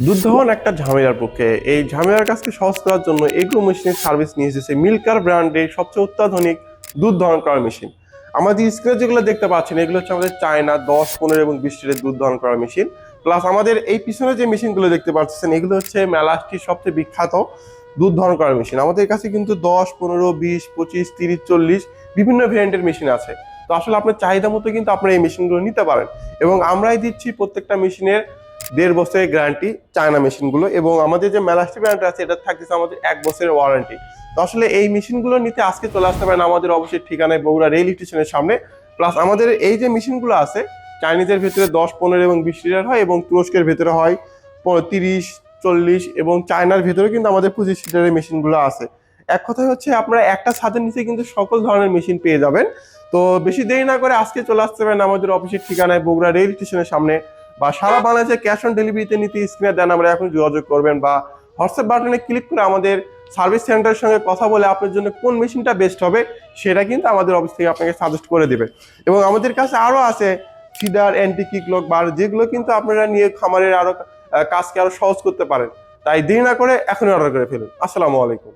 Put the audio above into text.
দুধ দহন একটা ঝামেলার পক্ষে। এই ঝামেলার কাজকে সহজ করার জন্য এগ্রো মেশিনের সার্ভিস নিয়ে এসেছে মিল্কার ব্র্যান্ডের সবচেয়ে অত্যাধুনিক দুধ দহন করার মেশিন। আমাদের স্ক্রিনে যেগুলো দেখতে পাচ্ছেন এগুলো হচ্ছে আমাদের চায়না 10, 15 এবং 20 লিটারের দুধ দহন করার মেশিন। প্লাস আমাদের এই পিছনে যে মেশিনগুলো দেখতে পাচ্ছেন এগুলো হচ্ছে মেলাস্টির সবচেয়ে বিখ্যাত দুধ দহন করার মেশিন। আমাদের কাছে কিন্তু 10, 15, 20, 25, 30, 40 বিভিন্ন ভেরিয়েন্টের মেশিন আছে। তো আসলে আপনার চাহিদা মতো কিন্তু আপনারা এই মেশিনগুলো নিতে পারেন এবং আমরাই দিচ্ছি প্রত্যেকটা মেশিনের 1.5 বছরের গ্যারান্টি চায়না মেশিনগুলো, এবং আমাদের যে মেলাস্টি ব্র্যান্ড আছে এটা থাকতেছে আমাদের 1 বছরের ওয়ারেন্টি। তো আসলে এই মেশিনগুলো নিতে আজকে চলে আসতে পারেন আমাদের অবশ্যই ঠিকানায় বগুড়া রেল স্টেশনের সামনে। প্লাস আমাদের এই যে মেশিনগুলো আছে চাইনিজের ভেতরে 10, 15 এবং 20 লিটার হয়, এবং তুরস্কের ভেতরে হয় 30, 40, এবং চায়নার ভেতরে কিন্তু আমাদের 25 লিটারের মেশিনগুলো আছে। এক কথায় হচ্ছে আপনারা একটা ছাদের নিচে কিন্তু সকল ধরনের মেশিন পেয়ে যাবেন। তো বেশি দেরি না করে আজকে চলে আসতে পারেন আমাদের অফিসের ঠিকানায় বগুড়া রেল স্টেশনের সামনে, বা সারা বাংলাদেশে ক্যাশ অন ডেলিভারিতে নিতে স্ক্রিনে দেন আমরা এখন যোগাযোগ করবেন, বা হোয়াটসঅ্যাপ বাটনে ক্লিক করে আমাদের সার্ভিস সেন্টারের সঙ্গে কথা বলে আপনার জন্য কোন মেশিনটা বেস্ট হবে সেটা কিন্তু আমাদের অফিস থেকে আপনাকে সাজেস্ট করে দেবে। এবং আমাদের কাছে আরো আছে ফিডার, অ্যান্টি কিকলক বার, যেগুলো কিন্তু আপনারা নিয়ে খামারের আরো কাজকে আরো সহজ করতে পারেন। তাই দেরি না করে এখনই অর্ডার করে ফেলুন। আসসালামু আলাইকুম।